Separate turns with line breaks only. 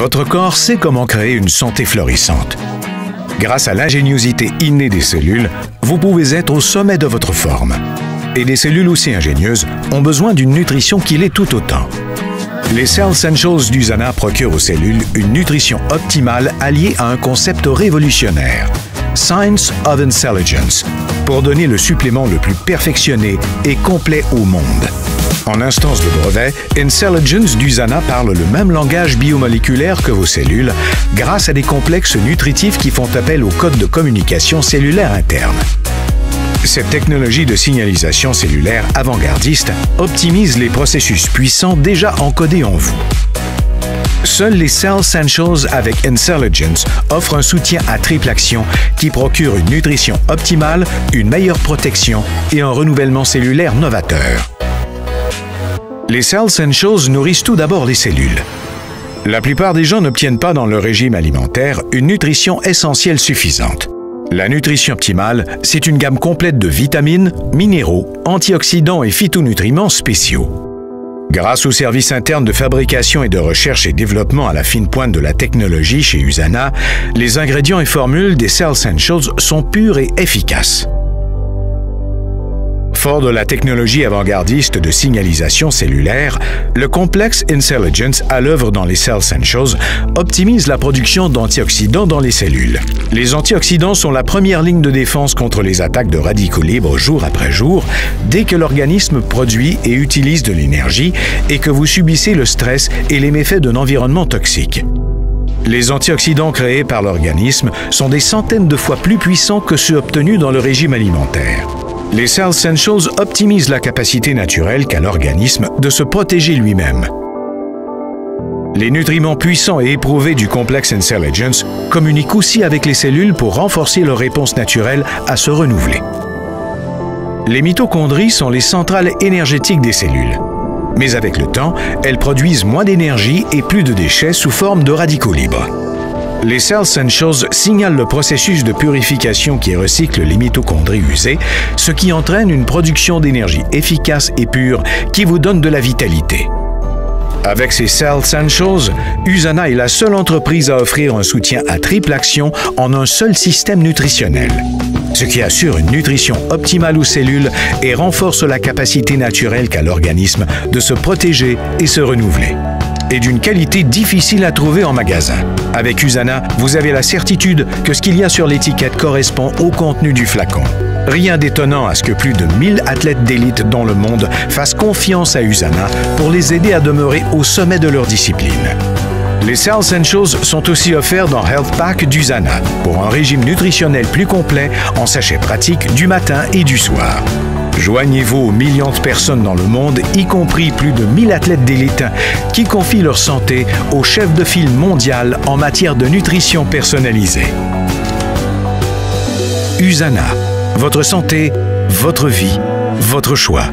Votre corps sait comment créer une santé florissante. Grâce à l'ingéniosité innée des cellules, vous pouvez être au sommet de votre forme. Et des cellules aussi ingénieuses ont besoin d'une nutrition qui l'est tout autant. Les Cell Essentials d'Usana procurent aux cellules une nutrition optimale alliée à un concept révolutionnaire, Science of Intelligence, pour donner le supplément le plus perfectionné et complet au monde. En instance de brevet, Intelligence d'Usana parle le même langage biomoléculaire que vos cellules grâce à des complexes nutritifs qui font appel au code de communication cellulaire interne. Cette technologie de signalisation cellulaire avant-gardiste optimise les processus puissants déjà encodés en vous. Seuls les Cell Essentials avec Intelligence offrent un soutien à triple action qui procure une nutrition optimale, une meilleure protection et un renouvellement cellulaire novateur. Les Cell Essentials nourrissent tout d'abord les cellules. La plupart des gens n'obtiennent pas dans leur régime alimentaire une nutrition essentielle suffisante. La nutrition optimale, c'est une gamme complète de vitamines, minéraux, antioxydants et phytonutriments spéciaux. Grâce aux services internes de fabrication et de recherche et développement à la fine pointe de la technologie chez Usana, les ingrédients et formules des Cell Essentials sont purs et efficaces. Fort de la technologie avant-gardiste de signalisation cellulaire, le complexe Intelligence à l'œuvre dans les Cell Essentials optimise la production d'antioxydants dans les cellules. Les antioxydants sont la première ligne de défense contre les attaques de radicaux libres jour après jour, dès que l'organisme produit et utilise de l'énergie et que vous subissez le stress et les méfaits d'un environnement toxique. Les antioxydants créés par l'organisme sont des centaines de fois plus puissants que ceux obtenus dans le régime alimentaire. Les Cell Essentials optimisent la capacité naturelle qu'a l'organisme de se protéger lui-même. Les nutriments puissants et éprouvés du complexe Intelligence communiquent aussi avec les cellules pour renforcer leur réponse naturelle à se renouveler. Les mitochondries sont les centrales énergétiques des cellules. Mais avec le temps, elles produisent moins d'énergie et plus de déchets sous forme de radicaux libres. Les Cell Essentials signalent le processus de purification qui recycle les mitochondries usées, ce qui entraîne une production d'énergie efficace et pure qui vous donne de la vitalité. Avec ces Cell Essentials, Usana est la seule entreprise à offrir un soutien à triple action en un seul système nutritionnel, ce qui assure une nutrition optimale aux cellules et renforce la capacité naturelle qu'a l'organisme de se protéger et se renouveler. Et d'une qualité difficile à trouver en magasin. Avec Usana, vous avez la certitude que ce qu'il y a sur l'étiquette correspond au contenu du flacon. Rien d'étonnant à ce que plus de 1000 athlètes d'élite dans le monde fassent confiance à Usana pour les aider à demeurer au sommet de leur discipline. Les Cell Essentials sont aussi offerts dans Health Pack d'Usana pour un régime nutritionnel plus complet en sachets pratiques du matin et du soir. Joignez-vous aux millions de personnes dans le monde, y compris plus de 1000 athlètes d'élite, qui confient leur santé au chef de file mondial en matière de nutrition personnalisée. Usana, votre santé, votre vie, votre choix.